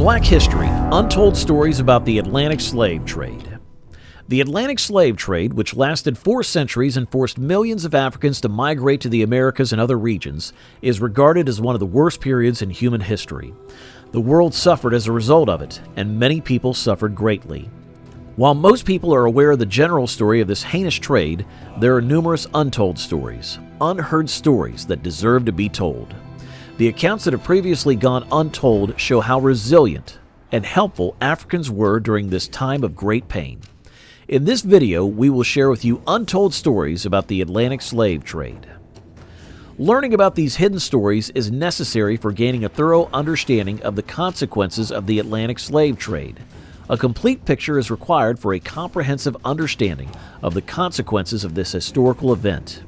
Black History: Untold Stories about the Atlantic Slave Trade. The Atlantic slave trade, which lasted 4 centuries and forced millions of Africans to migrate to the Americas and other regions, is regarded as one of the worst periods in human history. The world suffered as a result of it, and many people suffered greatly. While most people are aware of the general story of this heinous trade, there are numerous untold stories, unheard stories that deserve to be told. The accounts that have previously gone untold show how resilient and helpful Africans were during this time of great pain. In this video, we will share with you untold stories about the Atlantic slave trade. Learning about these hidden stories is necessary for gaining a thorough understanding of the consequences of the Atlantic slave trade. A complete picture is required for a comprehensive understanding of the consequences of this historical event.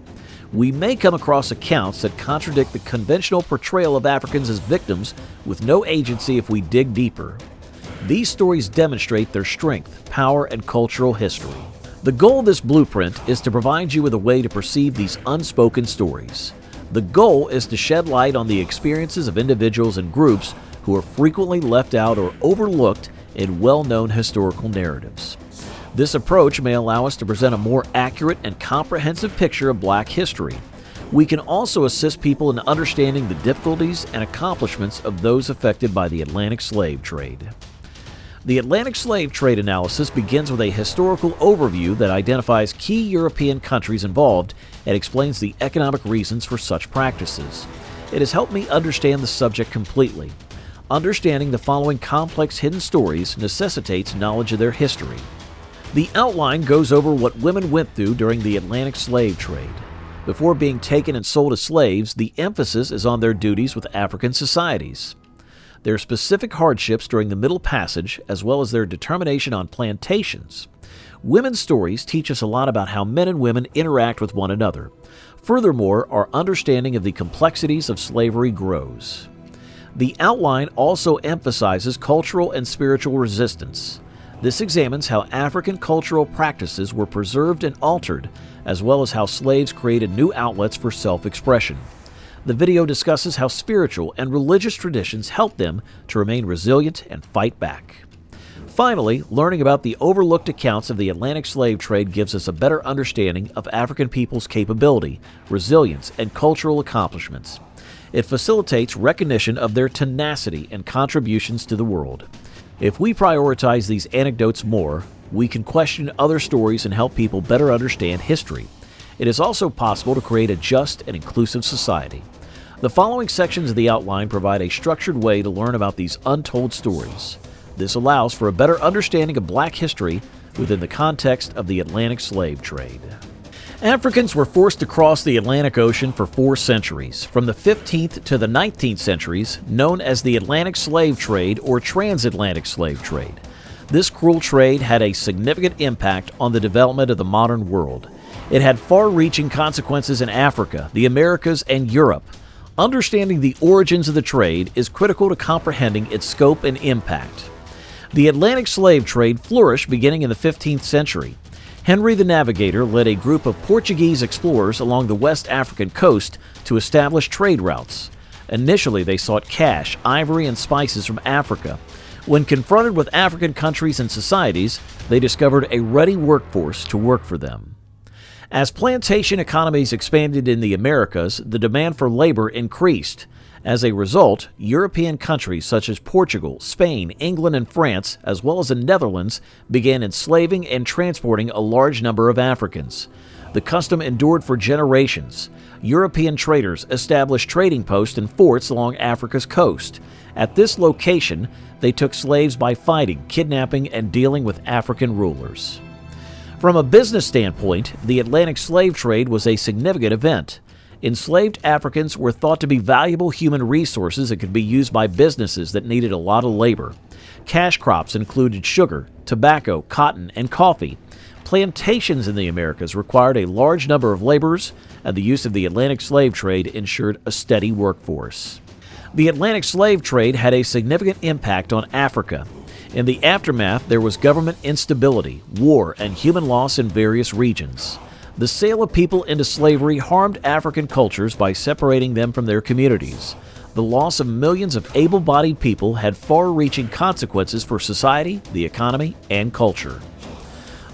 We may come across accounts that contradict the conventional portrayal of Africans as victims with no agency if we dig deeper. These stories demonstrate their strength, power, and cultural history. The goal of this blueprint is to provide you with a way to perceive these unspoken stories. The goal is to shed light on the experiences of individuals and groups who are frequently left out or overlooked in well-known historical narratives. This approach may allow us to present a more accurate and comprehensive picture of Black history. We can also assist people in understanding the difficulties and accomplishments of those affected by the Atlantic slave trade. The Atlantic slave trade analysis begins with a historical overview that identifies key European countries involved and explains the economic reasons for such practices. It has helped me understand the subject completely. Understanding the following complex hidden stories necessitates knowledge of their history. The outline goes over what women went through during the Atlantic slave trade. Before being taken and sold as slaves, the emphasis is on their duties with African societies. Their specific hardships during the Middle Passage, as well as their determination on plantations. Women's stories teach us a lot about how men and women interact with one another. Furthermore, our understanding of the complexities of slavery grows. The outline also emphasizes cultural and spiritual resistance. This examines how African cultural practices were preserved and altered, as well as how slaves created new outlets for self-expression. The video discusses how spiritual and religious traditions helped them to remain resilient and fight back. Finally, learning about the overlooked accounts of the Atlantic slave trade gives us a better understanding of African people's capability, resilience, and cultural accomplishments. It facilitates recognition of their tenacity and contributions to the world. If we prioritize these anecdotes more, we can question other stories and help people better understand history. It is also possible to create a just and inclusive society. The following sections of the outline provide a structured way to learn about these untold stories. This allows for a better understanding of Black history within the context of the Atlantic slave trade. Africans were forced to cross the Atlantic Ocean for 4 centuries, from the 15th to the 19th centuries, known as the Atlantic slave trade or transatlantic slave trade. This cruel trade had a significant impact on the development of the modern world. It had far-reaching consequences in Africa, the Americas, and Europe. Understanding the origins of the trade is critical to comprehending its scope and impact. The Atlantic slave trade flourished beginning in the 15th century. Henry the Navigator led a group of Portuguese explorers along the West African coast to establish trade routes. Initially, they sought cash, ivory, and spices from Africa. When confronted with African countries and societies, they discovered a ready workforce to work for them. As plantation economies expanded in the Americas, the demand for labor increased. As a result, European countries such as Portugal, Spain, England, and France, as well as the Netherlands, began enslaving and transporting a large number of Africans. The custom endured for generations. European traders established trading posts and forts along Africa's coast. At this location, they took slaves by fighting, kidnapping, and dealing with African rulers. From a business standpoint, the Atlantic slave trade was a significant event. Enslaved Africans were thought to be valuable human resources that could be used by businesses that needed a lot of labor. Cash crops included sugar, tobacco, cotton, and coffee. Plantations in the Americas required a large number of laborers, and the use of the Atlantic slave trade ensured a steady workforce. The Atlantic slave trade had a significant impact on Africa. In the aftermath, there was government instability, war, and human loss in various regions. The sale of people into slavery harmed African cultures by separating them from their communities. the loss of millions of able-bodied people had far-reaching consequences for society, the economy, and culture.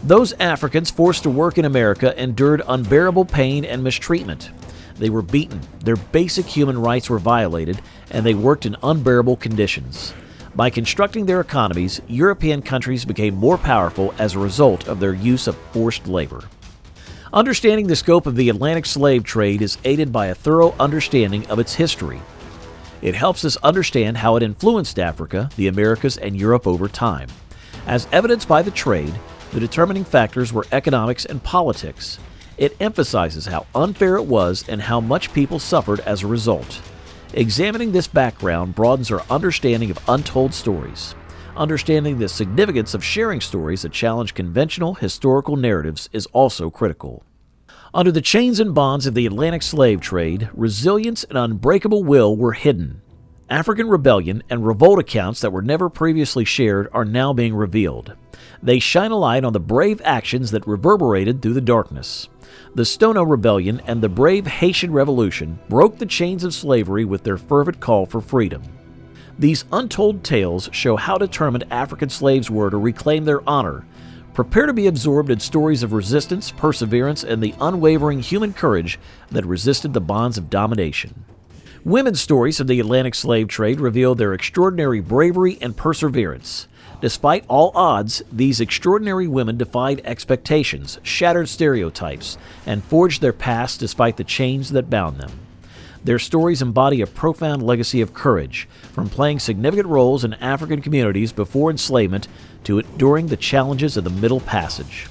Those Africans forced to work in America endured unbearable pain and mistreatment. They were beaten, their basic human rights were violated, and they worked in unbearable conditions. By constructing their economies, European countries became more powerful as a result of their use of forced labor. Understanding the scope of the Atlantic slave trade is aided by a thorough understanding of its history. It helps us understand how it influenced Africa, the Americas, and Europe over time. As evidenced by the trade, the determining factors were economics and politics. It emphasizes how unfair it was and how much people suffered as a result. Examining this background broadens our understanding of untold stories. Understanding the significance of sharing stories that challenge conventional historical narratives is also critical. Under the chains and bonds of the Atlantic slave trade, resilience and unbreakable will were hidden. African rebellion and revolt accounts that were never previously shared are now being revealed. They shine a light on the brave actions that reverberated through the darkness. The Stono Rebellion and the brave Haitian Revolution broke the chains of slavery with their fervent call for freedom. These untold tales show how determined African slaves were to reclaim their honor. Prepare to be absorbed in stories of resistance, perseverance, and the unwavering human courage that resisted the bonds of domination. Women's stories of the Atlantic slave trade reveal their extraordinary bravery and perseverance. Despite all odds, these extraordinary women defied expectations, shattered stereotypes, and forged their paths despite the chains that bound them. Their stories embody a profound legacy of courage, from playing significant roles in African communities before enslavement to enduring the challenges of the Middle Passage.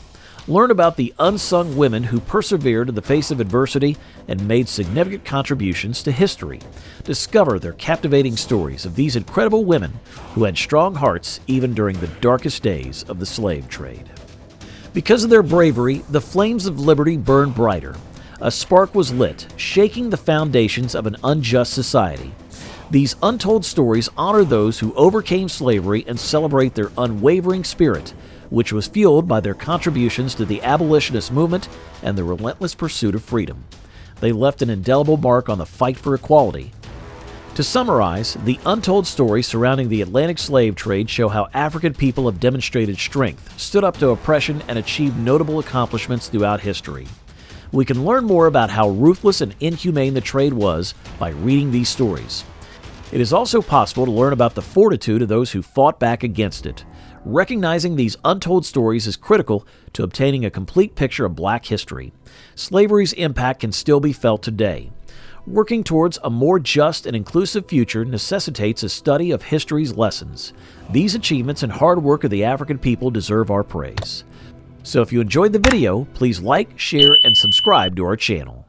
Learn about the unsung women who persevered in the face of adversity and made significant contributions to history. Discover their captivating stories of these incredible women who had strong hearts even during the darkest days of the slave trade. Because of their bravery, the flames of liberty burned brighter. A spark was lit, shaking the foundations of an unjust society. These untold stories honor those who overcame slavery and celebrate their unwavering spirit, which was fueled by their contributions to the abolitionist movement and the relentless pursuit of freedom. They left an indelible mark on the fight for equality. To summarize, the untold stories surrounding the Atlantic slave trade show how African people have demonstrated strength, stood up to oppression, and achieved notable accomplishments throughout history. We can learn more about how ruthless and inhumane the trade was by reading these stories. It is also possible to learn about the fortitude of those who fought back against it. Recognizing these untold stories is critical to obtaining a complete picture of Black history. Slavery's impact can still be felt today. Working towards a more just and inclusive future necessitates a study of history's lessons. These achievements and hard work of the African people deserve our praise. So if you enjoyed the video, please like, share, and subscribe to our channel.